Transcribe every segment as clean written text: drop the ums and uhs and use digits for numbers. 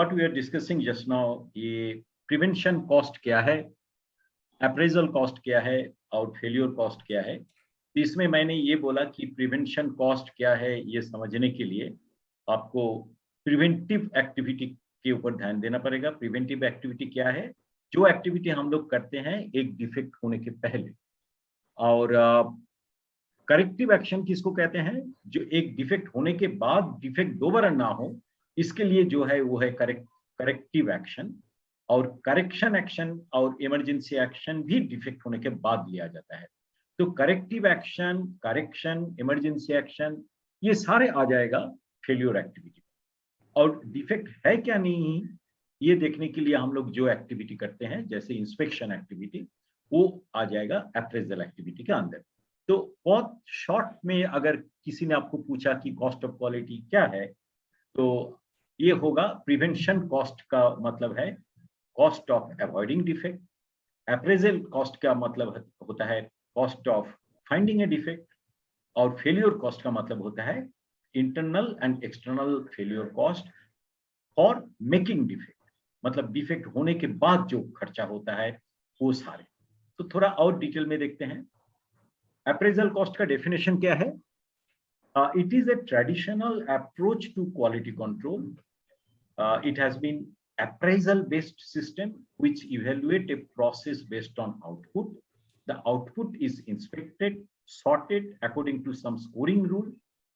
What we are discussing just now, ये prevention cost क्या है, अप्रेजल कॉस्ट क्या है और फेल्योर कॉस्ट क्या है। तो इसमें मैंने ये बोला कि प्रिवेंशन कॉस्ट क्या है, ये समझने के लिए आपको प्रिवेंटिव एक्टिविटी के ऊपर ध्यान देना पड़ेगा। प्रिवेंटिव एक्टिविटी क्या है? जो एक्टिविटी हम लोग करते हैं एक डिफेक्ट होने के पहले। और करेक्टिव एक्शन किसको कहते हैं? जो एक डिफेक्ट होने के बाद डिफेक्ट दोबारा ना हो, इसके लिए जो है वो है करेक्टिव एक्शन। और करेक्शन एक्शन और इमरजेंसी एक्शन भी डिफेक्ट होने के बाद लिया जाता है। तो corrective action, correction, emergency action, ये सारे आ जाएगा फेल्योर एक्टिविटी। और डिफेक्ट है क्या नहीं, ये देखने के लिए हम लोग जो एक्टिविटी करते हैं जैसे इंस्पेक्शन एक्टिविटी, वो आ जाएगा अप्रेजल एक्टिविटी के अंदर। तो बहुत शॉर्ट में अगर किसी ने आपको पूछा कि कॉस्ट ऑफ क्वालिटी क्या है, तो ये होगा प्रिवेंशन कॉस्ट का मतलब है cost of avoiding defect. Appraisal cost का मतलब होता है cost of finding A defect. और फेलियर कॉस्ट का मतलब होता है internal and external failure cost for making defect, मतलब डिफेक्ट होने के बाद जो खर्चा होता है वो सारे। तो थोड़ा और डिटेल में देखते हैं। अप्रेजल कॉस्ट का डेफिनेशन क्या है? It is a traditional approach to quality control. It has been appraisal based system which evaluate a process based on output. The output is inspected, sorted according to some scoring rule.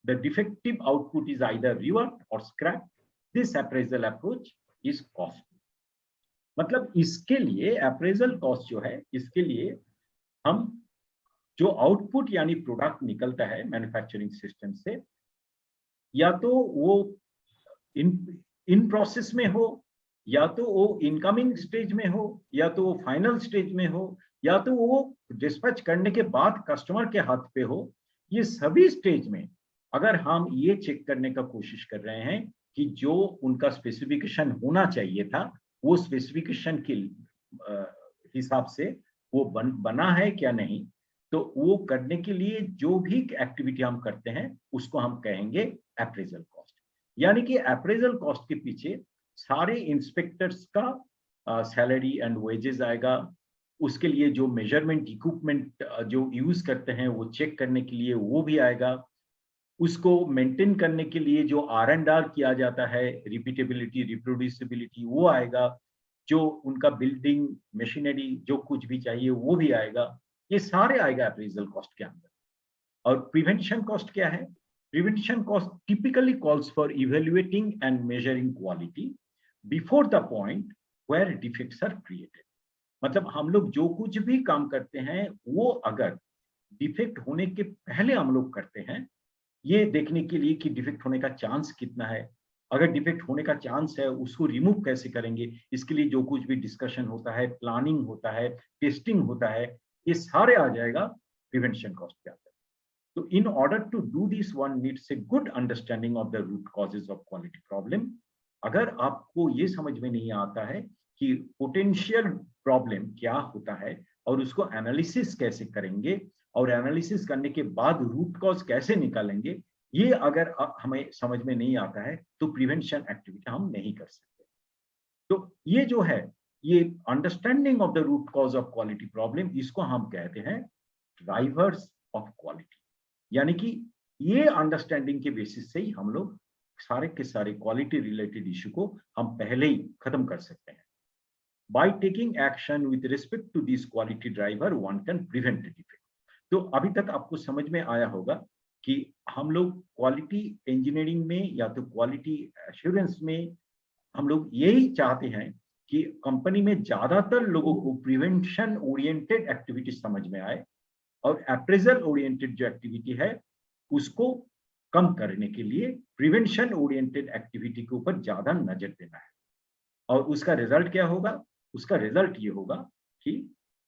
The defective output is either reworked or scrapped. This appraisal approach is costly. मतलब इसके लिए appraisal cost जो है, इसके लिए हम जो output यानी प्रोडक्ट निकलता है मैन्युफैक्चरिंग सिस्टम से, या तो वो इन प्रोसेस में हो, या तो वो इनकमिंग स्टेज में हो, या तो वो फाइनल स्टेज में हो, या तो वो डिस्पैच करने के बाद कस्टमर के हाथ पे हो। ये सभी स्टेज में अगर हम ये चेक करने का कोशिश कर रहे हैं कि जो उनका स्पेसिफिकेशन होना चाहिए था वो स्पेसिफिकेशन के हिसाब से वो बना है क्या नहीं, तो वो करने के लिए जो भी एक्टिविटी हम करते हैं उसको हम कहेंगे अप्रेजल कॉस्ट। यानी कि अप्रेजल कॉस्ट के पीछे सारे इंस्पेक्टर्स का सैलरी एंड वेजेस आएगा, उसके लिए जो मेजरमेंट इक्विपमेंट जो यूज करते हैं वो चेक करने के लिए वो भी आएगा, उसको मेंटेन करने के लिए जो R&R किया जाता है, रिपीटेबिलिटी, रिप्रोड्यूसिबिलिटी, वो आएगा, जो उनका बिल्डिंग मशीनरी जो कुछ भी चाहिए वो भी आएगा। ये सारे आएगा अप्रेजल कॉस्ट के अंदर। और प्रिवेंशन कॉस्ट क्या है? Prevention cost typically calls for evaluating and measuring quality before the point where defects are created. मतलब हम लोग जो कुछ भी काम करते हैं वो अगर डिफेक्ट होने के पहले हम लोग करते हैं, ये देखने के लिए कि डिफेक्ट होने का चांस कितना है। अगर डिफेक्ट होने का चांस है उसको रिमूव कैसे करेंगे, इसके लिए जो कुछ भी डिस्कशन होता है, प्लानिंग होता है, टेस्टिंग होता है, ये सारे आ जाएगा प्रिवेंशन कॉस्ट के अंदर। So in order to do this, one needs a good understanding of the root causes of quality problem. अगर आपको ये समझ में नहीं आता है कि पोटेंशियल प्रॉब्लम क्या होता है और उसको एनालिसिस कैसे करेंगे और एनालिसिस करने के बाद रूट कॉज कैसे निकालेंगे, ये अगर हमें समझ में नहीं आता है तो प्रिवेंशन एक्टिविटी हम नहीं कर सकते। तो ये जो है, ये understanding of the root cause of quality problem, इसको हम कहते हैं ड्राइवर्स ऑफ क्वालिटी। यानी कि ये अंडरस्टैंडिंग के बेसिस से ही हम लोग सारे के सारे क्वालिटी रिलेटेड इश्यू को हम पहले ही खत्म कर सकते हैं। By taking action with respect to this quality driver one can prevent defect. तो अभी तक आपको समझ में आया होगा कि हम लोग क्वालिटी इंजीनियरिंग में या तो क्वालिटी एश्योरेंस में हम लोग यही चाहते हैं कि कंपनी में ज्यादातर लोगों को प्रिवेंशन ओरिएंटेड एक्टिविटी समझ में आए और अप्रेजल ओरिएंटेड जो एक्टिविटी है उसको कम करने के लिए प्रिवेंशन ओरिएंटेड एक्टिविटी के ऊपर ज्यादा नजर देना है। और उसका रिजल्ट क्या होगा? उसका रिजल्ट ये होगा कि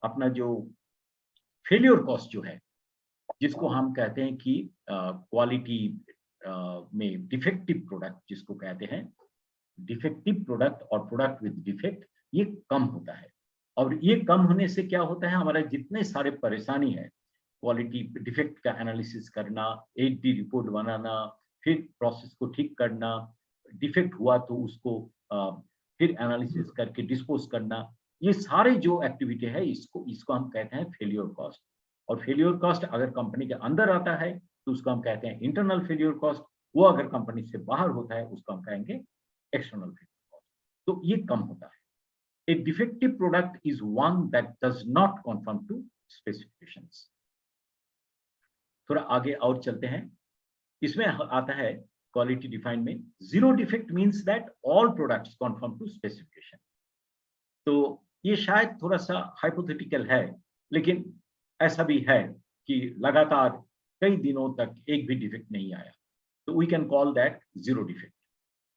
अपना जो फेलियर कॉस्ट जो है, जिसको हम कहते हैं कि क्वालिटी में डिफेक्टिव प्रोडक्ट जिसको कहते हैं, डिफेक्टिव प्रोडक्ट और प्रोडक्ट विद डिफेक्ट, ये कम होता है। और ये कम होने से क्या होता है, हमारा जितने सारे परेशानी है, क्वालिटी डिफेक्ट का एनालिसिस करना, 8D रिपोर्ट बनाना, फिर प्रोसेस को ठीक करना, डिफेक्ट हुआ तो उसको फिर एनालिसिस करके डिस्पोज करना, ये सारे जो एक्टिविटी है इसको हम कहते हैं फेल्योर कॉस्ट। और फेल्योर कॉस्ट अगर कंपनी के अंदर आता है तो उसको हम कहते हैं इंटरनल फेल्योर कॉस्ट, वो अगर कंपनी से बाहर होता है उसको हम कहेंगे एक्सटर्नल फेल्योर कॉस्ट। तो ये कम होता है। A defective product is one that does not conform to specifications. थोड़ा आगे और चलते हैं। इसमें आता है क्वालिटी डिफाइन में, zero defect means that all products conform to specification. तो ये शायद थोड़ा सा हाइपोथेटिकल है, लेकिन ऐसा भी है कि लगातार कई दिनों तक एक भी डिफेक्ट नहीं आया, तो we can call that zero defect.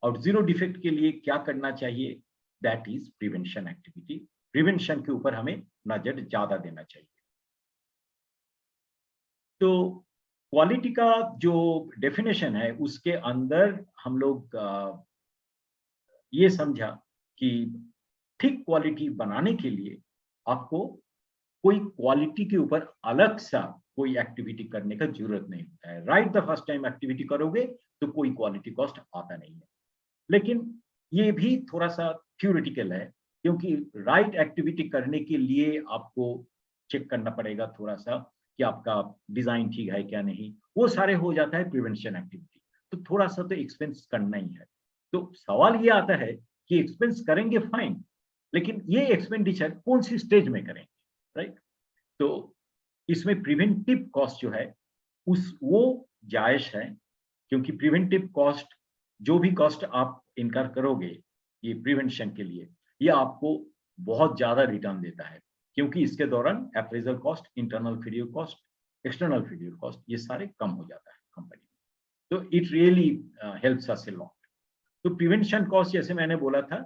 और जीरो डिफेक्ट के लिए क्या करना चाहिए? That is prevention activity. Prevention के ऊपर हमें नजर ज्यादा देना चाहिए। तो क्वालिटी का जो डेफिनेशन है उसके अंदर हम लोग ये समझा कि ठीक क्वालिटी बनाने के लिए आपको कोई क्वालिटी के ऊपर अलग सा कोई एक्टिविटी करने का जरूरत नहीं होता है। Right the first time activity करोगे तो कोई क्वालिटी कॉस्ट आता नहीं है। लेकिन ये भी थोड़ा सा थ्योरेटिकल है, क्योंकि राइट एक्टिविटी करने के लिए आपको चेक करना पड़ेगा थोड़ा सा कि आपका डिजाइन ठीक है क्या नहीं, वो सारे हो जाता है प्रिवेंशन एक्टिविटी। तो थोड़ा सा तो एक्सपेंस करना ही है। तो सवाल ये आता है कि एक्सपेंस करेंगे फाइन, लेकिन ये एक्सपेंडिचर कौन सी स्टेज में करेंगे, राइट? तो इसमें प्रिवेंटिव कॉस्ट जो है वो जायज है, क्योंकि प्रिवेंटिव कॉस्ट, जो भी कॉस्ट आप इनकर करोगे ये प्रिवेंशन के लिए, ये आपको बहुत ज्यादा रिटर्न देता है, क्योंकि इसके दौरान appraisal cost, internal failure cost, external failure cost, ये सारे कम हो जाता है कंपनी में। तो it really helps us a lot. तो प्रिवेंशन कॉस्ट, जैसे मैंने बोला था,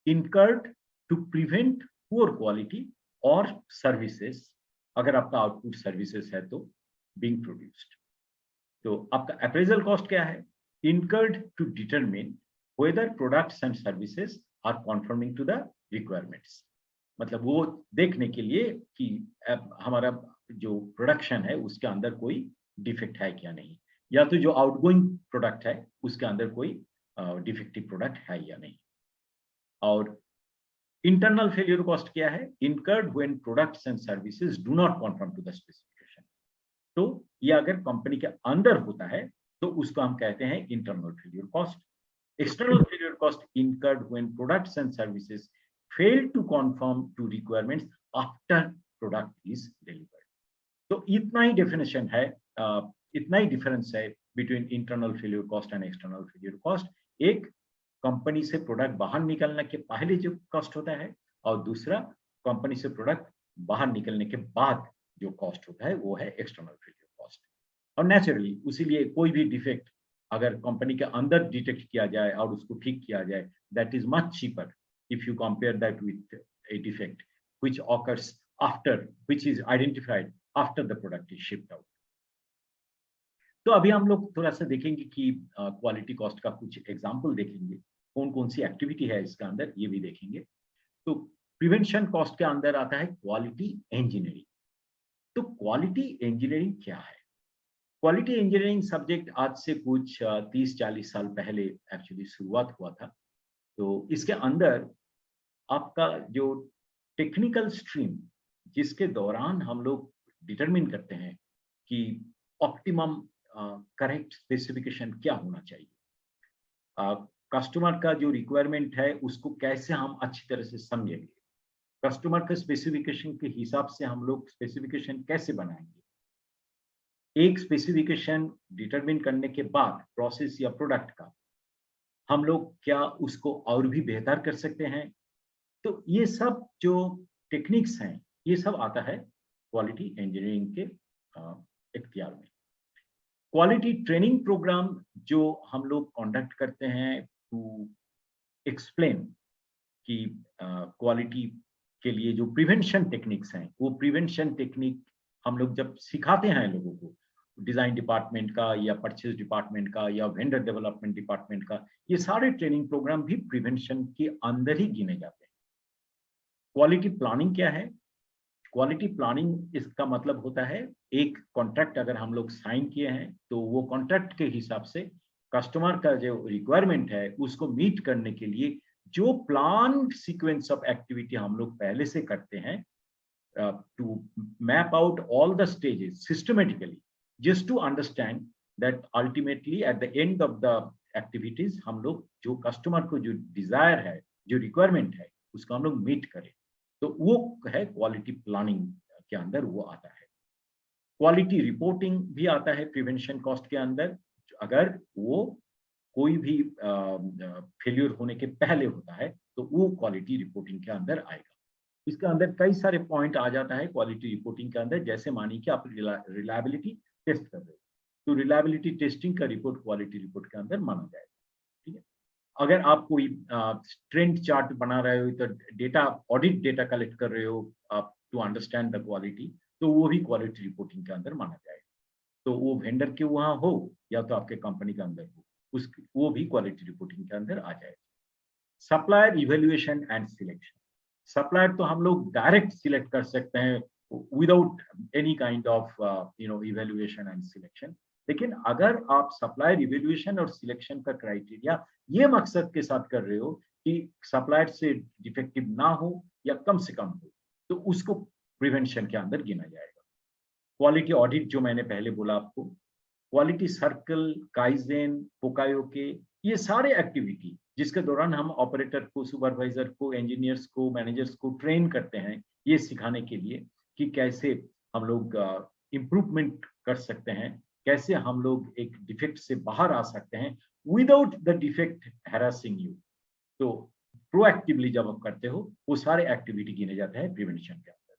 incurred to prevent poor quality और सर्विसेज, अगर आपका आउटपुट सर्विसेज है तो, बीइंग प्रोड्यूस्ड। तो आपका अप्रेजल कॉस्ट क्या है? Incurred to determine whether products and services are conforming to the requirements। मतलब वो देखने के लिए कि हमारा जो प्रोडक्शन है उसके अंदर कोई डिफेक्ट है क्या नहीं, या तो जो आउटगोइंग प्रोडक्ट है उसके अंदर कोई डिफेक्टिव प्रोडक्ट है या नहीं। और इंटरनल फेल्योर कॉस्ट क्या है? Incurred when products and services do not conform to the specification. तो ये अगर कंपनी के अंदर होता है तो उसको हम कहते हैं internal failure cost. External failure cost incurred when products and services fail to conform to requirements after product is delivered। तो इतना ही डेफिनेशन है, इतना ही डिफरेंस है between internal failure cost and external failure cost. एक कंपनी से product बाहर निकलने के पहले जो कॉस्ट होता है, और दूसरा कंपनी से प्रोडक्ट बाहर निकलने के बाद जो कॉस्ट होता है वो है एक्सटर्नल फेल्योर कॉस्ट। और नेचुरली उसीलिए कोई भी डिफेक्ट अगर कंपनी के अंदर डिटेक्ट किया जाए और उसको ठीक किया जाए, that is much cheaper if you compare that with A defect which occurs after, which is identified after the product is shipped out. तो अभी हम लोग थोड़ा सा देखेंगे कि क्वालिटी कॉस्ट का कुछ एग्जांपल देखेंगे, कौन कौन सी एक्टिविटी है इसके अंदर, ये भी देखेंगे। तो प्रिवेंशन कॉस्ट के अंदर आता है क्वालिटी इंजीनियरिंग। तो क्वालिटी इंजीनियरिंग क्या है? क्वालिटी इंजीनियरिंग सब्जेक्ट आज से कुछ 30-40 साल पहले एक्चुअली शुरुआत हुआ था। तो इसके अंदर आपका जो टेक्निकल स्ट्रीम, जिसके दौरान हम लोग डिटरमिन करते हैं कि ऑप्टिमम करेक्ट स्पेसिफिकेशन क्या होना चाहिए, कस्टमर का जो रिक्वायरमेंट है उसको कैसे हम अच्छी तरह से समझेंगे, कस्टमर के स्पेसिफिकेशन के हिसाब से हम लोग स्पेसिफिकेशन कैसे बनाएंगे, एक स्पेसिफिकेशन डिटरमिन करने के बाद प्रोसेस या प्रोडक्ट का हम लोग क्या उसको और भी बेहतर कर सकते हैं। तो ये सब जो टेक्निक्स हैं ये सब आता है क्वालिटी इंजीनियरिंग के इख्तियार में। क्वालिटी ट्रेनिंग प्रोग्राम जो हम लोग कंडक्ट करते हैं टू एक्सप्लेन कि क्वालिटी के लिए जो प्रिवेंशन टेक्निक्स हैं, वो प्रिवेंशन टेक्निक हम लोग जब सिखाते हैं लोगों को, डिजाइन डिपार्टमेंट का या परचेज डिपार्टमेंट का या वेंडर डेवलपमेंट डिपार्टमेंट का, ये सारे ट्रेनिंग प्रोग्राम भी प्रिवेंशन के अंदर ही गिने जाते हैं। क्वालिटी प्लानिंग क्या है? क्वालिटी प्लानिंग इसका मतलब होता है एक कॉन्ट्रैक्ट अगर हम लोग साइन किए हैं तो वो कॉन्ट्रैक्ट के हिसाब से कस्टमर का जो रिक्वायरमेंट है उसको मीट करने के लिए जो प्लान सीक्वेंस ऑफ एक्टिविटी हम लोग पहले से करते हैं to map out all the stages systematically just to understand that ultimately at the end of the activities हम लोग जो कस्टमर को जो डिजायर है, जो रिक्वायरमेंट है, उसको हम लोग मीट करें, तो वो है क्वालिटी प्लानिंग के अंदर वो आता है। क्वालिटी रिपोर्टिंग भी आता है प्रिवेंशन कॉस्ट के अंदर, अगर वो कोई भी फेल्यूर होने के पहले होता है तो वो क्वालिटी रिपोर्टिंग के अंदर आएगा। इसके अंदर कई सारे पॉइंट आ जाता है क्वालिटी रिपोर्टिंग के अंदर, जैसे मानिए कि आप रिलायबिलिटी टेस्ट कर रहे हो, तो रिलायबिलिटी टेस्टिंग का रिपोर्ट क्वालिटी रिपोर्ट के अंदर माना जाएगा। ठीक है, अगर आप कोई ट्रेंड चार्ट बना रहे हो, तो डेटा ऑडिट डेटा कलेक्ट कर रहे हो आप टू अंडरस्टैंड द क्वालिटी, तो वो भी क्वालिटी रिपोर्टिंग के अंदर माना जाएगा। तो वो वेंडर के वहां हो या तो आपके कंपनी के अंदर हो, उस वो भी क्वालिटी रिपोर्टिंग के अंदर आ जाएगा। Supplier evaluation and selection, supplier तो हम लोग डायरेक्ट सिलेक्ट कर सकते हैं without any kind of evaluation and selection, लेकिन अगर आप सप्लायर इवेल्युएशन और सिलेक्शन का क्राइटेरिया ये मकसद के साथ कर रहे हो कि सप्लायर से डिफेक्टिव ना हो या कम से कम हो, तो उसको प्रिवेंशन के अंदर गिना जाएगा। क्वालिटी ऑडिट जो मैंने पहले बोला आपको, क्वालिटी सर्कल, काइजेन, पोकायोके, ये सारे एक्टिविटी जिसके दौरान हम ऑपरेटर को, सुपरवाइजर को, इंजीनियर्स को, मैनेजर्स को ट्रेन करते हैं ये सिखाने के लिए कि कैसे हम लोग इम्प्रूवमेंट कर सकते हैं, कैसे हम लोग एक डिफेक्ट से बाहर आ सकते हैं विदाउट द डिफेक्ट हैरासिंग यू। तो प्रोएक्टिवली जब आप करते हो वो सारे एक्टिविटी गिने जाते हैं प्रिवेंशन के अंदर।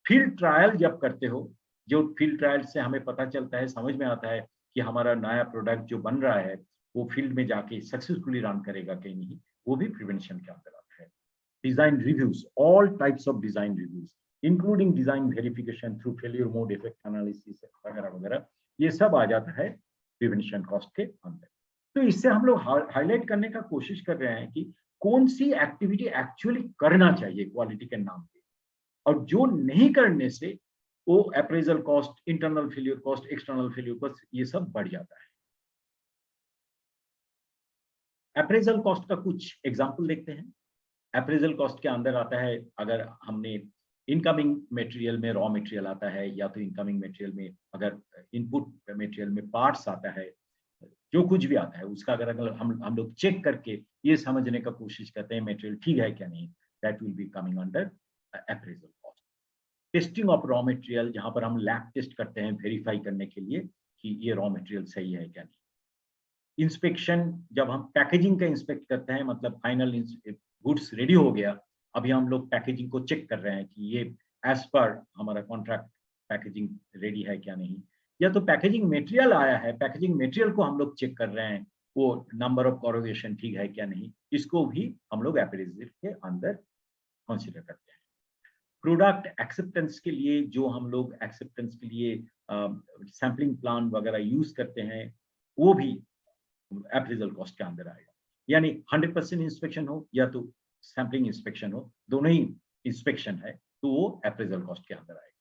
फील्ड ट्रायल जब करते हो, जो फील्ड ट्रायल से हमें पता चलता है, समझ में आता है कि हमारा नया प्रोडक्ट जो बन रहा है वो फील्ड में जाके सक्सेसफुली रन करेगा कि नहीं, वो भी प्रिवेंशन के अंदर आता है। Design reviews, all types of design reviews including design verification through failure mode, effect analysis वगैरह वगैरह, ये सब आ जाता है प्रिवेंशन कॉस्ट के अंदर। तो इससे हम लोग हाईलाइट करने का कोशिश कर रहे हैं कि कौन सी एक्टिविटी एक्चुअली करना चाहिए क्वालिटी के नाम पे, और जो नहीं करने से वो appraisal cost, internal failure cost, external failure cost, ये सब बढ़ जाता है। अप्रेजल कॉस्ट का कुछ एग्जांपल देखते हैं। अप्रेजल कॉस्ट के अंदर आता है, अगर हमने इनकमिंग मटेरियल में रॉ मटेरियल आता है, या तो इनकमिंग मटेरियल में अगर इनपुट मटेरियल में पार्ट्स आता है, जो कुछ भी आता है उसका अगर हम लोग चेक करके ये समझने का कोशिश करते हैं मटेरियल ठीक है क्या नहीं, that will be coming under appraisal cost. Testing of raw material, जहां पर हम लैब टेस्ट करते हैं वेरीफाई करने के लिए कि ये रॉ मटेरियल सही है क्या नहीं। इंस्पेक्शन, जब हम पैकेजिंग का इंस्पेक्ट करते हैं, मतलब फाइनल गुड्स रेडी हो गया, अभी हम लोग पैकेजिंग को चेक कर रहे हैं कि ये एज पर हमारा कॉन्ट्रैक्ट पैकेजिंग रेडी है क्या नहीं, या तो पैकेजिंग मटेरियल आया है, पैकेजिंग मटेरियल को हम लोग चेक कर रहे हैं वो नंबर ऑफ कोरोगेशन ठीक है क्या नहीं, इसको भी हम लोग अप्रेजल के अंदर कंसीडर करते हैं। प्रोडक्ट एक्सेप्टेंस के लिए जो हम लोग एक्सेप्टेंस के लिए सैम्पलिंग प्लान वगैरह यूज करते हैं, वो भी अप्रेजल कॉस्ट के अंदर आएगा। यानी 100% इंस्पेक्शन हो या तो सैम्पलिंग इंस्पेक्शन हो, दोनों ही इंस्पेक्शन है तो वो अप्रेजल कॉस्ट के अंदर आएगा।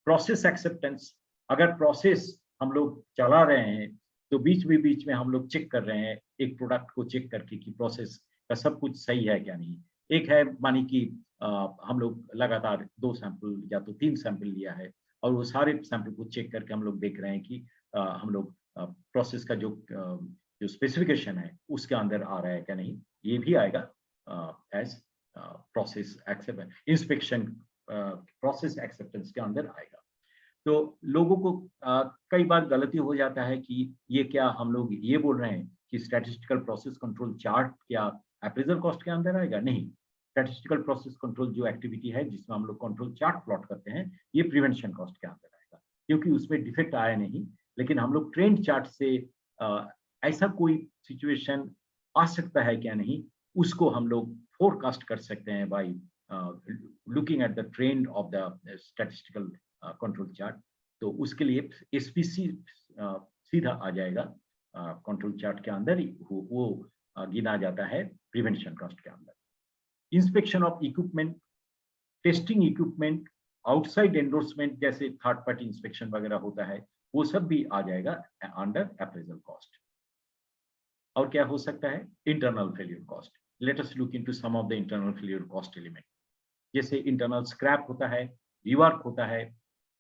प्रोसेस एक्सेप्टेंस, अगर प्रोसेस हम लोग चला रहे हैं तो बीच में हम लोग चेक कर रहे हैं एक प्रोडक्ट को चेक करके कि प्रोसेस का सब कुछ सही है क्या नहीं। एक है मानी कि हम लोग लगातार 2 सैंपल या तो 3 सैंपल लिया है और वो सारे सैंपल को चेक करके हम लोग देख रहे हैं कि हम लोग प्रोसेस का जो स्पेसिफिकेशन है उसके अंदर आ रहा है क्या नहीं, ये भी आएगा as process acceptance, inspection process acceptance के अंदर आएगा। तो लोगों को कई बार गलती हो जाता है कि ये क्या हम लोग ये बोल रहे हैं कि स्टैटिस्टिकल प्रोसेस कंट्रोल चार्ट क्या अप्रेजल कॉस्ट के अंदर आएगा? नहीं, स्टैटिस्टिकल प्रोसेस कंट्रोल जो एक्टिविटी है जिसमें हम लोग कंट्रोल चार्ट प्लॉट करते हैं, ये प्रिवेंशन कॉस्ट के अंदर आएगा, क्योंकि उसमें डिफेक्ट आया नहीं, लेकिन हम लोग ट्रेंड चार्ट से ऐसा कोई सिचुएशन आ सकता है क्या नहीं, उसको हम लोग फोरकास्ट कर सकते हैं by looking at the trend of the statistical control chart. तो उसके लिए एसपीसी सीधा आ जाएगा कंट्रोल चार्ट के अंदर ही, वो गिना जाता है प्रिवेंशन कॉस्ट के अंदर। Inspection of equipment, testing equipment, outside endorsement जैसे थर्ड पार्टी इंस्पेक्शन वगैरह होता है, वो सब भी आ जाएगा अंडर अप्रेजल कॉस्ट। और क्या हो सकता है? Internal failure cost, let us look into some of the internal failure cost element. जैसे इंटरनल स्क्रैप होता है, रिवर्क होता है,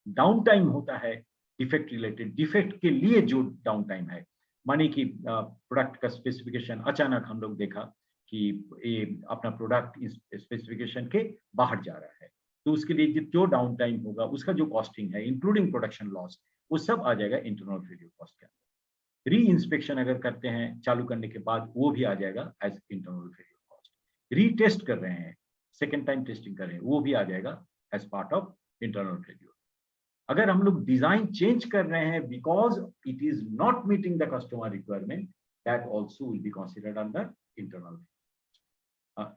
डाउन टाइम होता है, डिफेक्ट रिलेटेड, डिफेक्ट के लिए जो डाउन टाइम है, माने कि प्रोडक्ट का स्पेसिफिकेशन अचानक हम लोग देखा कि ये अपना प्रोडक्ट इस स्पेसिफिकेशन के बाहर जा रहा है, तो उसके लिए जो डाउन टाइम होगा उसका जो कॉस्टिंग है इंक्लूडिंग प्रोडक्शन लॉस, वो सब आ जाएगा इंटरनल फेलियर कॉस्ट के अंदर। री इंस्पेक्शन अगर करते हैं चालू करने के बाद, वो भी आ जाएगा as internal failure cost. Retest कर रहे हैं, सेकेंड टाइम टेस्टिंग कर रहे हैं, वो भी आ जाएगा as part of internal failure. अगर हम लोग डिजाइन चेंज कर रहे हैं because it is not meeting the customer requirement, that also will be considered under internal.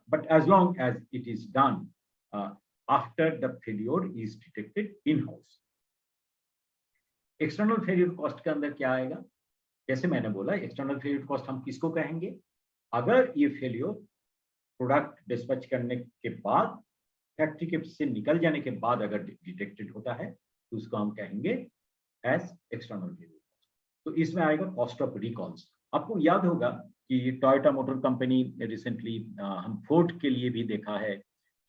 But as long as it is done after the failure is detected in house. External failure cost के अंदर क्या आएगा? जैसे मैंने बोला, external failure cost हम किसको कहेंगे? अगर ये फेल्योर प्रोडक्ट डिस्पैच करने के बाद, फैक्ट्री के से निकल जाने के बाद अगर डिटेक्टेड होता है, तो उसको हम कहेंगे एज एक्सटर्नल फेल्योर कॉस्ट। तो इसमें आएगा कॉस्ट ऑफ रिकॉल्स। आपको याद होगा कि टोयोटा मोटर कंपनी रिसेंटली, हम फोर्ड के लिए भी देखा है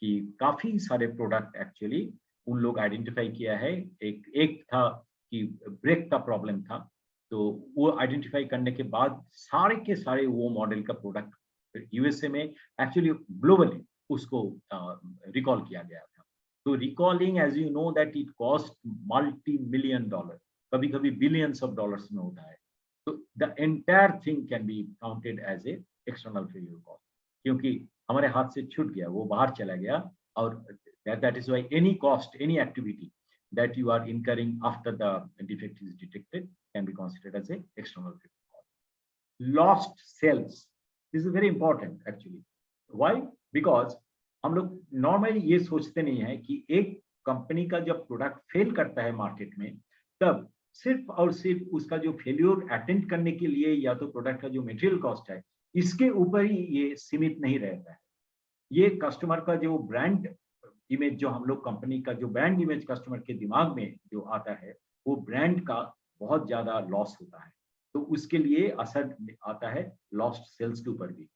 कि काफी सारे प्रोडक्ट एक्चुअली उन लोग आइडेंटिफाई किया है। एक था कि ब्रेक का प्रॉब्लम था, तो वो आइडेंटिफाई करने के बाद सारे के सारे वो मॉडल का प्रोडक्ट यूएसए में, एक्चुअली ग्लोबली उसको रिकॉल किया गया था। तो recalling, as you know that it cost $multi-million, कभी कभी बिलियंस ऑफ डॉलर्स में होता है। तो the entire thing can be counted as a external failure cost, क्योंकि हमारे हाथ से छूट गया, वो बाहर चला गया। और that is why any cost, any activity that you are incurring after the defect is detected can be considered as a external failure cost. Lost sales, this is very important actually. Why? Because हम लोग normally ये सोचते नहीं है कि एक company का जब प्रोडक्ट फेल करता है मार्केट में, तब सिर्फ और सिर्फ उसका जो फेल्योर अटेंड करने के लिए या तो प्रोडक्ट का जो मटेरियल कॉस्ट है, इसके ऊपर ही ये सीमित नहीं रहता है। ये कस्टमर का जो ब्रांड इमेज, जो हम लोग कंपनी का जो ब्रांड इमेज कस्टमर के दिमाग में जो आता है, वो ब्रांड का बहुत ज्यादा लॉस होता है। तो उसके लिए असर आता है लॉस्ट सेल्स के ऊपर भी।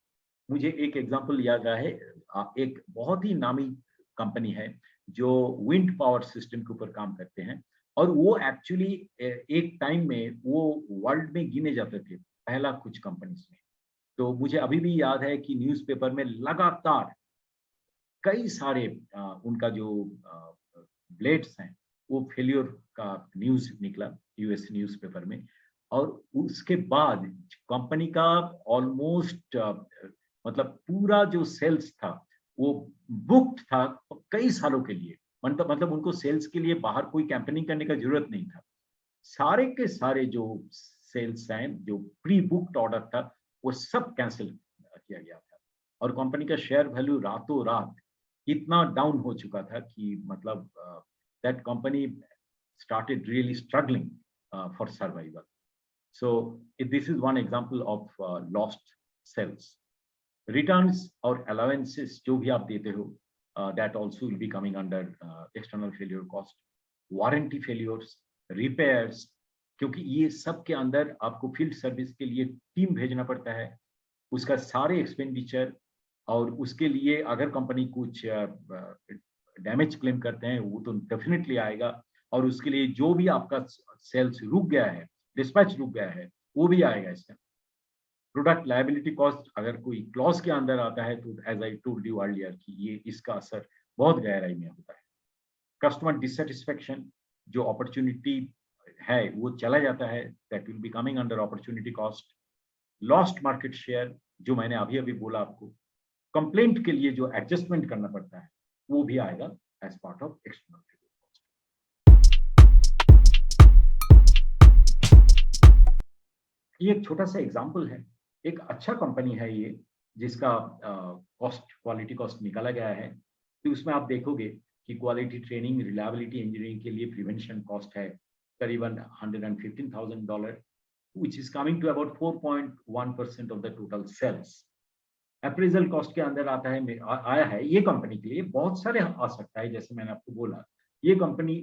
मुझे एक एग्जांपल याद रहा है, एक बहुत ही नामी कंपनी है जो विंड पावर सिस्टम के ऊपर काम करते हैं, और वो एक्चुअली एक टाइम में वो वर्ल्ड में गिने जाते थे पहला कुछ कंपनीज में। तो मुझे अभी भी याद है कि न्यूज़पेपर में लगातार कई सारे उनका जो ब्लेड्स हैं, वो फेल्योर का न्यूज निकला यूएस न्यूज़पेपर में। और उसके बाद कंपनी का ऑलमोस्ट मतलब पूरा जो सेल्स था वो बुक्ड था कई सालों के लिए। मतलब उनको सेल्स के लिए बाहर कोई कैंपेनिंग करने का जरूरत नहीं था। सारे के सारे जो सेल्स हैं, जो प्री बुक्ड ऑर्डर था, वो सब कैंसिल किया गया था। और कंपनी का शेयर वैल्यू रातों रात इतना डाउन हो चुका था कि मतलब that company started really struggling for survival. So this is one example of lost sales. Returns और allowances जो भी आप देते हो, that also will be coming under external failure cost. Warranty failures, repairs, क्योंकि ये सब के अंदर आपको फील्ड सर्विस के लिए टीम भेजना पड़ता है, उसका सारे एक्सपेंडिचर, और उसके लिए अगर कंपनी कुछ डैमेज क्लेम करते हैं वो तो डेफिनेटली आएगा। और उसके लिए जो भी आपका सेल्स रुक गया है, डिस्पैच रुक गया है, वो भी आएगा इसका। प्रोडक्ट लायबिलिटी कॉस्ट अगर कोई क्लॉज के अंदर आता है, तो as I told you earlier कि ये इसका असर बहुत गहराई में होता है। कस्टमर डिससेटिस्फेक्शन, जो अपॉर्चुनिटी है वो चला जाता है, that will be coming under opportunity cost. Lost market share, जो मैंने अभी अभी बोला आपको। कंप्लेंट के लिए जो एडजस्टमेंट करना पड़ता है, वो भी आएगा as part of external failure cost. ये एक छोटा सा एग्जांपल है, एक अच्छा कंपनी है ये, जिसका कॉस्ट, क्वालिटी कॉस्ट निकाला गया है। तो उसमें आप देखोगे कि क्वालिटी ट्रेनिंग, रिलायबिलिटी इंजीनियरिंग के लिए प्रिवेंशन कॉस्ट है करीबन $115,000, which is coming to about 4.1% of the total sales. Appraisal cost के अंदर आता है, आया है ये कंपनी के लिए, बहुत सारे आ सकता है। जैसे मैंने आपको बोला, ये कंपनी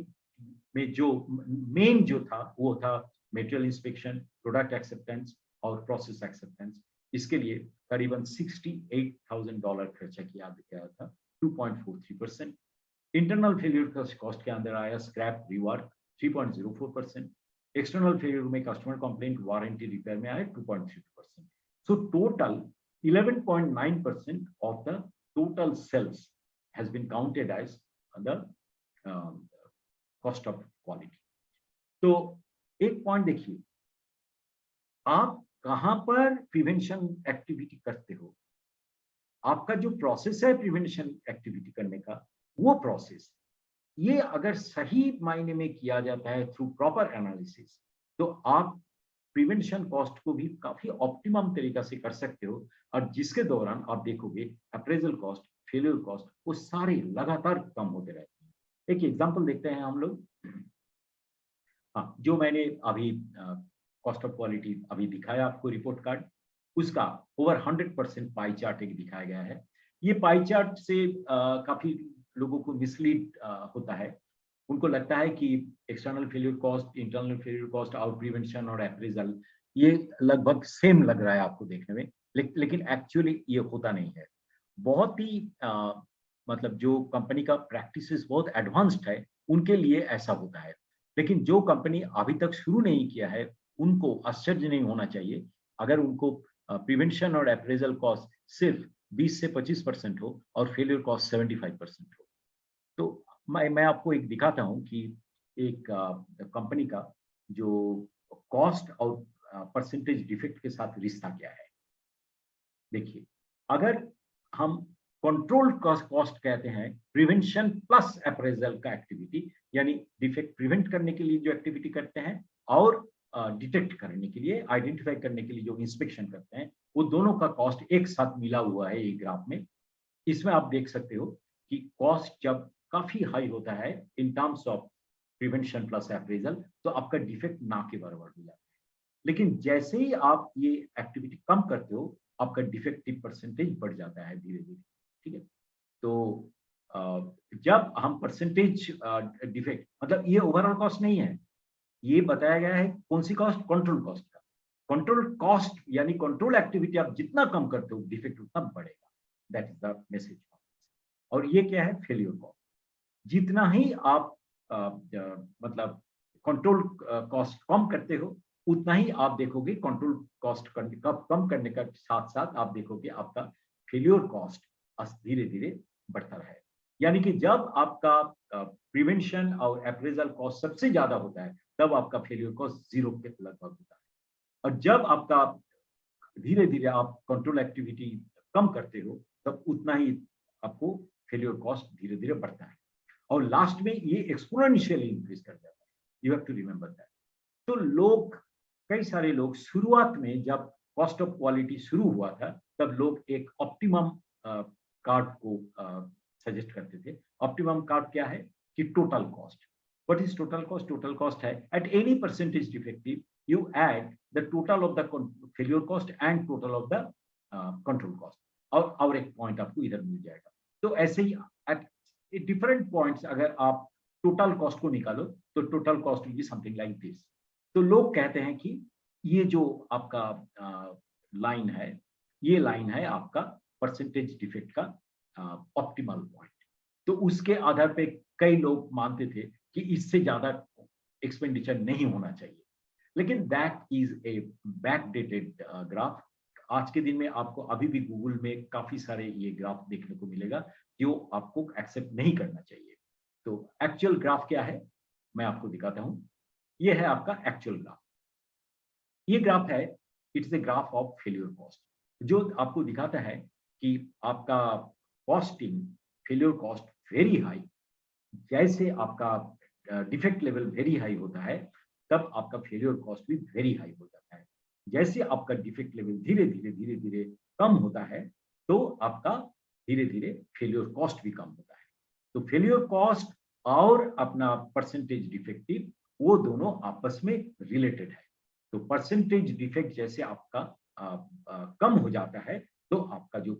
में जो मेन जो था वो था मटेरियल इंस्पेक्शन, प्रोडक्ट एक्सेप्टेंस और प्रोसेस एक्सेप्टेंस। इसके लिए करीबन $68,000 खर्चा किया गया था, 2.43%। इंटरनल फेलियर कॉस्ट के अंदर आया स्क्रैप रिवर्क 3.04%, एक्सटर्नल फेलियर में कस्टमर कंप्लेंट वारंटी रिपेयर में आया 2.32%। So total 11.9% of the total sales has been counted as the cost of quality। तो एक पॉइंट देखिए, आप कहां पर प्रिवेंशन एक्टिविटी करते हो, आपका जो प्रोसेस है प्रिवेंशन एक्टिविटी करने का, वो प्रोसेस ये अगर सही मायने में किया जाता है थ्रू प्रॉपर एनालिसिस, तो आप प्रिवेंशन कॉस्ट को भी काफी ऑप्टिमम तरीका से कर सकते हो, और जिसके दौरान आप देखोगे अप्रेजल कॉस्ट, फेलियर कॉस्ट, वो सारे लगातार कम होते रहते हैं। एक एग्जांपल देखते हैं हम लोग। हाँ, जो मैंने अभी कॉस्ट ऑफ क्वालिटी अभी दिखाया आपको रिपोर्ट कार्ड, उसका ओवर 100% पाई चार्ट एक दिखाया गया है। ये पाई चार्ट से काफी लोगों को मिसलीड होता है, उनको लगता है कि external failure cost, internal failure cost, out prevention और अप्रेजल ये लगभग सेम लग रहा है आपको देखने में, लेकिन एक्चुअली ये होता नहीं है। बहुत ही मतलब जो कंपनी का प्रैक्टिसेस बहुत एडवांस्ड है, उनके लिए ऐसा होता है, लेकिन जो कंपनी अभी तक शुरू नहीं किया है, उनको आश्चर्य नहीं होना चाहिए अगर उनको प्रिवेंशन और अप्रेजल कॉस्ट सिर्फ 20 से 25% हो और फेलियर कॉस्ट 75% हो। तो मैं आपको एक दिखाता हूं कि एक कंपनी का जो कॉस्ट और परसेंटेज डिफेक्ट के साथ रिश्ता क्या है। देखिए, अगर हम कंट्रोल कॉस्ट कहते हैं प्रिवेंशन प्लस अप्रेजल का एक्टिविटी, यानी डिफेक्ट प्रिवेंट करने के लिए जो एक्टिविटी करते हैं और डिटेक्ट करने के लिए, आइडेंटिफाई करने के लिए जो इंस्पेक्शन करते हैं, वो दोनों का कॉस्ट एक साथ मिला हुआ है एक ग्राफ में। इसमें आप देख सकते हो कि कॉस्ट जब काफी हाई होता है in terms of prevention plus appraisal, तो आपका डिफेक्ट ना के बराबर हो जाता है। लेकिन जैसे ही आप ये एक्टिविटी कम करते हो, आपका डिफेक्टिव परसेंटेज बढ़ जाता है धीरे धीरे। ठीक है, तो जब हम परसेंटेज डिफेक्ट, मतलब ये ओवरऑल कॉस्ट नहीं है, ये बताया गया है कौन सी कॉस्ट, कंट्रोल कॉस्ट का। कंट्रोल कॉस्ट यानी कंट्रोल एक्टिविटी आप जितना कम करते हो, डिफेक्ट उतना बढ़ेगा। That is the message. और ये क्या है, फेलियर कॉस्ट। जितना ही आप मतलब कंट्रोल कॉस्ट कम करते हो, उतना ही आप देखोगे कंट्रोल कॉस्ट कम करने का साथ साथ आप देखोगे आपका फेलियर कॉस्ट धीरे धीरे बढ़ता है। यानी कि जब आपका प्रिवेंशन और अप्रेजल कॉस्ट सबसे ज्यादा होता है, तब आपका फेलियर कॉस्ट 0 के लगभग होता है। और जब आपका धीरे धीरे आप कंट्रोल एक्टिविटी कम करते हो, तब उतना ही आपको फेलियर कॉस्ट धीरे धीरे बढ़ता है, और लास्ट में ये एक्सपोनेंशियली इंक्रीज कर जाता है। You have to remember that. तो लोग, कई सारे लोग शुरुआत में जब कॉस्ट ऑफ क्वालिटी शुरू हुआ था, तब लोग एक ऑप्टिमम कार्ड को सजेस्ट करते थे। ऑप्टिमम कार्ड क्या है कि total cost. What is total cost? Total cost है at any percentage defective you add the total of the failure cost and total of the control cost, और एक point आपको इधर मिल जाएगा। तो ऐसे ही एट डिफरेंट पॉइंट्स अगर आप टोटल कॉस्ट को निकालो, तो total cost will be something like this. तो लोग कहते हैं कि ये जो आपका लाइन है, ये लाइन है आपका परसेंटेज डिफेक्ट का ऑप्टिमल पॉइंट। तो उसके आधार पे कई लोग मानते थे कि इससे ज्यादा एक्सपेंडिचर नहीं होना चाहिए, लेकिन that is a backdated graph. आज के दिन में आपको अभी भी गूगल में काफी सारे ये ग्राफ देखने को मिलेगा जो आपको एक्सेप्ट नहीं करना चाहिए। तो एक्चुअल ग्राफ क्या है, मैं आपको दिखाता हूं। ये है आपका एक्चुअल ग्राफ। ये ग्राफ है, it's a graph of failure cost, जो आपको दिखाता है कि आपका costing failure cost very high. जैसे आपका डिफेक्ट लेवल वेरी हाई होता है, तब आपका फेलियर कॉस्ट भी वेरी हाई हो जाता है। जैसे आपका डिफेक्ट लेवल धीरे धीरे कम होता है, तो आपका धीरे धीरे फेलियर कॉस्ट भी कम होता है। तो फेलियर कॉस्ट और अपना परसेंटेज डिफेक्टिव, वो दोनों आपस में रिलेटेड है। तो परसेंटेज डिफेक्ट जैसे आपका कम हो जाता है, तो आपका जो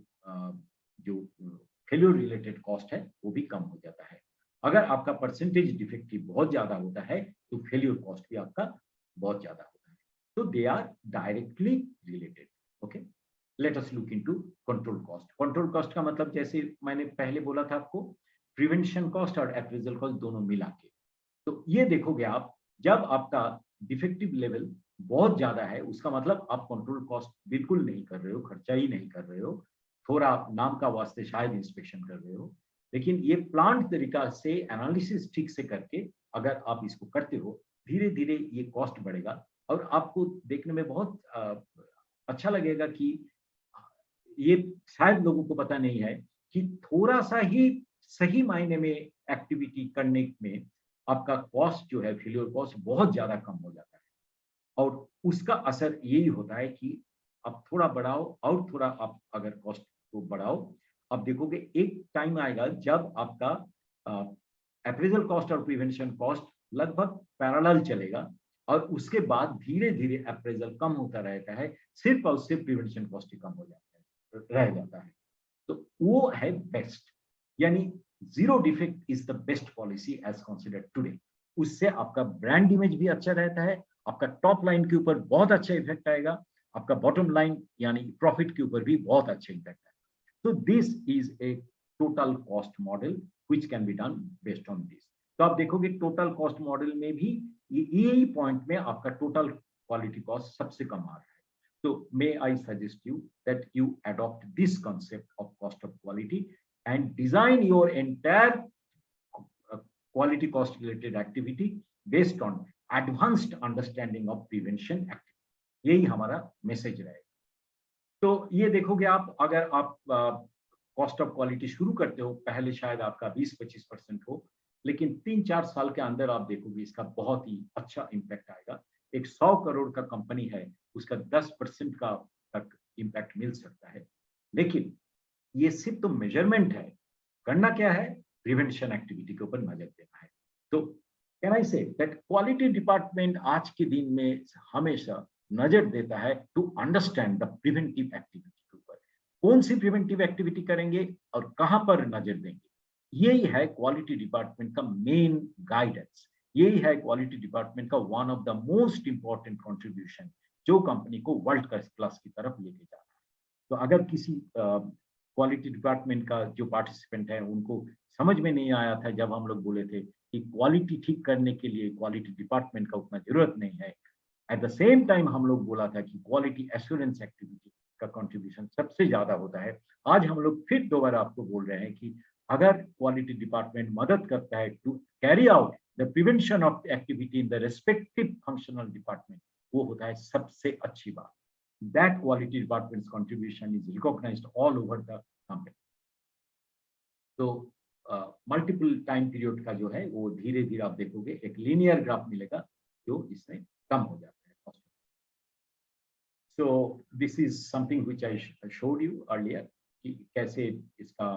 फेलियर रिलेटेड कॉस्ट है वो भी कम हो जाता है। अगर आपका परसेंटेज डिफेक्टिव बहुत ज्यादा होता है, तो फेलियर कॉस्ट भी आपका बहुत ज्यादा होता है। तो they are directly related. Okay, let us look into control cost. Control cost का मतलब जैसे मैंने पहले बोला था आपको, प्रिवेंशन कॉस्ट और अप्रेजल कॉस्ट दोनों मिला के। तो ये देखोगे आप, जब आपका डिफेक्टिव लेवल बहुत ज्यादा है, उसका मतलब आप कंट्रोल कॉस्ट बिल्कुल नहीं कर रहे हो, खर्चा ही नहीं कर रहे हो, थोड़ा नाम का वास्ते शायद इंस्पेक्शन कर रहे हो। लेकिन ये प्लांट तरीका से एनालिसिस ठीक से करके अगर आप इसको करते हो, धीरे धीरे ये कॉस्ट बढ़ेगा और आपको देखने में बहुत अच्छा लगेगा कि ये शायद लोगों को पता नहीं है कि थोड़ा सा ही सही मायने में एक्टिविटी करने में आपका कॉस्ट जो है, फेल्योर कॉस्ट बहुत ज्यादा कम हो जाता है। और उसका असर यही होता है कि आप थोड़ा बढ़ाओ और थोड़ा आप अगर कॉस्ट को बढ़ाओ, आप देखोगे एक टाइम आएगा जब आपका अप्रेजल कॉस्ट और प्रिवेंशन कॉस्ट लगभग पैरेलल चलेगा और उसके बाद धीरे धीरे अप्रेजल कम होता रहता है, सिर्फ और सिर्फ प्रिवेंशन कॉस्ट ही कम हो जाता है, रह जाता है। तो वो है बेस्ट, यानी zero defect is the best policy as considered today. उससे आपका ब्रांड इमेज भी अच्छा रहता है, आपका टॉप लाइन के ऊपर बहुत अच्छा इफेक्ट आएगा, आपका बॉटम लाइन यानी प्रॉफिट के ऊपर भी बहुत अच्छा इफेक्ट आएगा। तो this is a total cost model which can be done based on this. तो आप देखोगे टोटल कॉस्ट मॉडल में भी यही पॉइंट में आपका टोटल क्वालिटी कॉस्ट सबसे कम आ रहा है। So may I suggest you that you adopt this concept of cost of quality and design your entire quality cost related activity based on advanced understanding of prevention activity। यही हमारा message रहेगा। तो ये देखोगे आप, अगर आप कॉस्ट ऑफ क्वालिटी शुरू करते हो, पहले शायद आपका 20-25% हो, लेकिन 3-4 साल के अंदर आप देखोगे इसका बहुत ही अच्छा इम्पैक्ट आएगा। एक 100 करोड़ का कंपनी है, उसका 10% का तक इम्पैक्ट मिल सकता है। लेकिन ये सिर्फ तो मेजरमेंट है, करना क्या है, प्रिवेंशन एक्टिविटी के ऊपर नजर देना है। तो can I say that quality department आज के दिन में हमेशा नजर देता है to understand the preventive activity के ऊपर, कौन सी प्रिवेंटिव एक्टिविटी करेंगे और कहां पर नजर देंगे। यही है क्वालिटी डिपार्टमेंट का मेन गाइडेंस, यही है क्वालिटी डिपार्टमेंट का one of the most important contribution जो कंपनी को वर्ल्ड क्लास की तरफ लेके जा रहा है। तो अगर किसी क्वालिटी डिपार्टमेंट का जो पार्टिसिपेंट है उनको समझ में नहीं आया था जब हम लोग बोले थे कि क्वालिटी ठीक करने के लिए क्वालिटी डिपार्टमेंट का उतना जरूरत नहीं है, एट द सेम टाइम हम लोग बोला था कि क्वालिटी एश्योरेंस एक्टिविटी का कंट्रीब्यूशन सबसे ज्यादा होता है। आज हम लोग फिर दोबारा आपको बोल रहे हैं कि अगर क्वालिटी डिपार्टमेंट मदद करता है to carry out the prevention of activity in the respective functional department, वो होता है सबसे अच्छी बात। That quality department's contribution is recognised all over the company. तो मल्टीपल टाइम पीरियड का जो है वो धीरे धीरे आप देखोगे एक लीनियर ग्राफ मिलेगा जो इसमें कम हो जाता है। So this is something which I showed you earlier कि कैसे इसका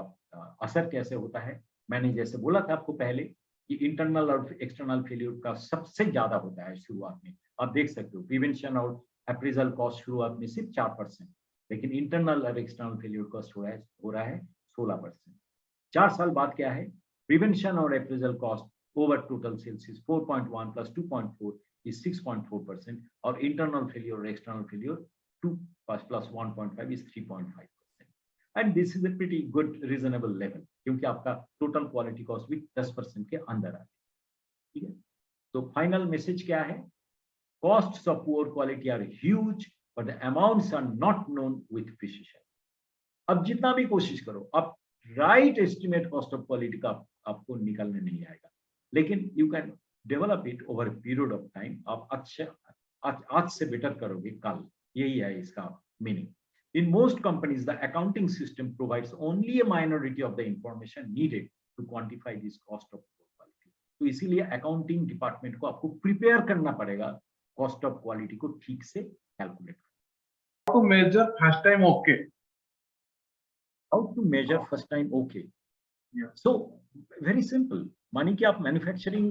असर कैसे होता है। मैंने जैसे बोला था आपको पहले कि इंटरनल और एक्सटर्नल फेल्यूर का सबसे ज्यादा होता है शुरुआत में। आप देख सकते हो प्रिवेंशन और अप्रेजल कॉस्ट शुरुआत में सिर्फ 4%, लेकिन इंटरनल और एक्सटर्नल फेल्यूर कॉस्ट हो रहा है 16%। 4 साल बाद क्या है, प्रिवेंशन और appraisal cost over total sales is 4.1 plus 2.4 is 6.4% और internal failure or external failure 2 plus 1.5 is 3.5%, and this is a pretty good reasonable level क्योंकि आपका total quality cost भी 10% के अंदर आ गया। ठीक है, तो फाइनल मैसेज क्या है, costs of poor quality are huge but the amounts are not known with precision। अब जितना भी कोशिश करो, अब right estimate cost of quality का आपको निकलने नहीं आएगा, लेकिन you can develop it over period of time. आप अच्छे आज से बेटर करोगे कल, यही है इसका meaning. In most companies the accounting system provides only a minority of the information needed to quantify this cost of quality. तो इसीलिए अकाउंटिंग डिपार्टमेंट को आपको प्रिपेयर करना पड़ेगा कॉस्ट ऑफ क्वालिटी को ठीक से कैलकुलेट करना। How to measure first time okay? How to measure first time okay? Yeah. So very simple, मानिए कि आप मैन्युफैक्चरिंग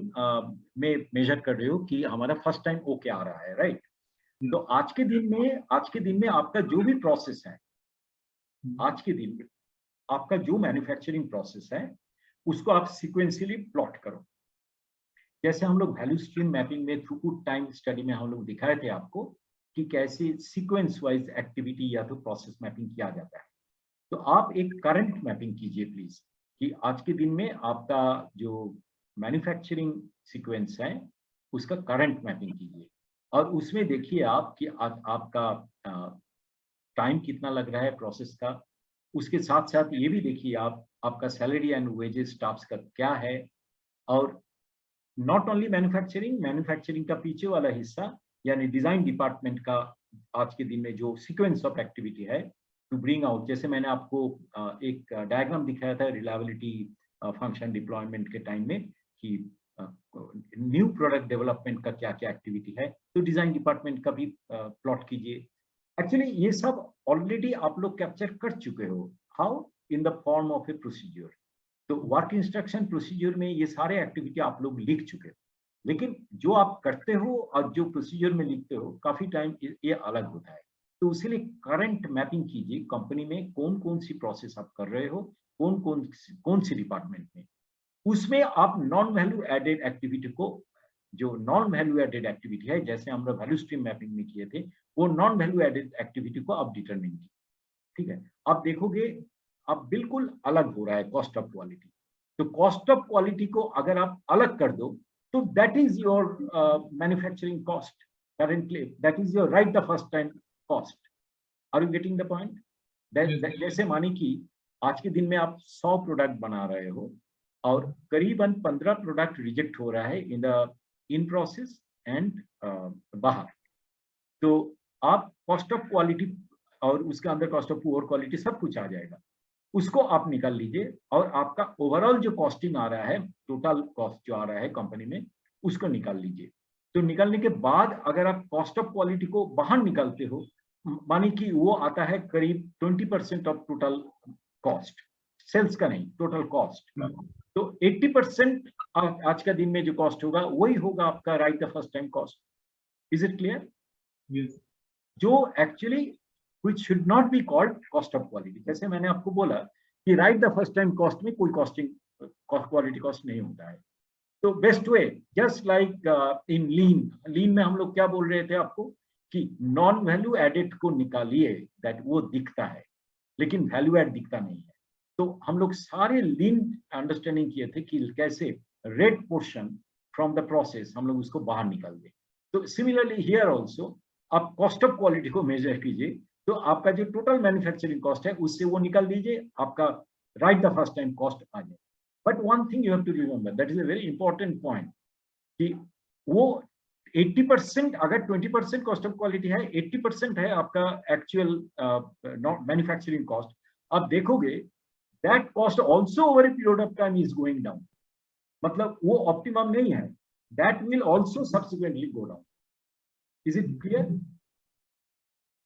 में मेजर कर रहे हो कि हमारा फर्स्ट टाइम ओके आ रहा है, राइट? तो आज के दिन में आपका जो भी प्रोसेस है, आज के दिन में आपका जो मैन्युफैक्चरिंग प्रोसेस है उसको आप सीक्वेंशियली प्लॉट करो। जैसे हम लोग वैल्यू स्ट्रीम मैपिंग में थ्रूपुट टाइम स्टडी में हम लोग दिखाए थे आपको कि कैसे सीक्वेंस वाइज एक्टिविटी या तो प्रोसेस मैपिंग किया जाता है। तो आप एक करंट मैपिंग कीजिए प्लीज, कि आज के दिन में आपका जो मैन्युफैक्चरिंग सीक्वेंस है उसका करंट मैपिंग कीजिए, और उसमें देखिए आप कि आपका टाइम कितना लग रहा है प्रोसेस का। उसके साथ साथ ये भी देखिए आप आपका सैलरी एंड वेजेस स्टाफ्स का क्या है। और नॉट ओनली मैन्युफैक्चरिंग का पीछे वाला हिस्सा यानी डिजाइन डिपार्टमेंट का आज के दिन में जो सीक्वेंस ऑफ एक्टिविटी है टू ब्रिंग आउट, जैसे मैंने आपको एक डायग्राम दिखाया था रिलायबिलिटी फंक्शन डिप्लॉयमेंट के टाइम में कि न्यू प्रोडक्ट डेवलपमेंट का क्या क्या एक्टिविटी है, तो डिजाइन डिपार्टमेंट का भी प्लॉट कीजिए। एक्चुअली ये सब ऑलरेडी आप लोग कैप्चर कर चुके हो, how in the form of A procedure. तो वर्क इंस्ट्रक्शन प्रोसीजर में ये सारे एक्टिविटी आप लोग लिख चुके हो, लेकिन जो आप करते हो और जो प्रोसीजर में लिखते हो काफी टाइम ये अलग होता है। तो उसीलिए करंट मैपिंग कीजिए कंपनी में कौन कौन सी प्रोसेस आप कर रहे हो, कौन सी डिपार्टमेंट में। उसमें आप नॉन वैल्यू एडेड एक्टिविटी को, जो नॉन वैल्यू एडेड एक्टिविटी है जैसे हम लोग वैल्यू स्ट्रीम मैपिंग में किए थे, वो नॉन वैल्यू एडेड एक्टिविटी को आप डिटरमिन कीजिए। ठीक है, आप देखोगे अब बिल्कुल अलग हो रहा है कॉस्ट ऑफ क्वालिटी। तो कॉस्ट ऑफ क्वालिटी को अगर आप अलग कर दो तो that is your manufacturing cost currently, that is your right the first time cost. Are you getting the point? जैसे मानी कि आज के दिन में आप 100 प्रोडक्ट बना रहे हो और करीबन 15 प्रोडक्ट रिजेक्ट हो रहा है इन प्रोसेस एंड बाहर, तो आप कॉस्ट ऑफ क्वालिटी और उसके अंदर कॉस्ट ऑफ पुअर क्वालिटी सब कुछ आ जाएगा, उसको आप निकाल लीजिए और आपका ओवरऑल जो कॉस्टिंग आ रहा है, टोटल कॉस्ट जो आ रहा है कंपनी में, उसको निकाल लीजिए। तो निकालने के बाद अगर आप कॉस्ट ऑफ क्वालिटी को बाहर निकालते हो, मानी कि वो आता है करीब 20% ऑफ टोटल कॉस्ट, सेल्स का नहीं, टोटल कॉस्ट। तो 80% आज का दिन में जो कॉस्ट होगा वही होगा आपका right the first time cost. Is it clear? Yes. जो actually which should not be called cost of quality। जैसे मैंने आपको बोला कि right the first time cost में कोई कॉस्टिंग क्वालिटी कॉस्ट नहीं होता है। तो best way just like in lean में हम लोग क्या बोल रहे थे आपको कि नॉन वैल्यू एडेड को निकालिए, दैट वो दिखता है लेकिन वैल्यू एड दिखता नहीं है। तो हम लोग सारे लीन अंडरस्टैंडिंग किए थे कि कैसे red portion from the process हम लोग उसको बाहर निकाल दें। तो सिमिलरली हियर ऑल्सो आप कॉस्ट ऑफ क्वालिटी को मेजर कीजिए, तो आपका जो टोटल मैन्युफैक्चरिंग कॉस्ट है उससे वो निकाल दीजिए, आपका right the first time cost आ जाए। But one thing you have to remember, that is a very important point, कि वो 80% अगर 20% कॉस्ट ऑफ क्वालिटी है, 80% है आपका एक्चुअल मैन्युफैक्चरिंग कॉस्ट। आप देखोगे that cost also over a period of time is going down, मतलब वो ऑप्टिमम नहीं है, that will also subsequently go down. Is it clear?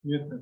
Yes, sir.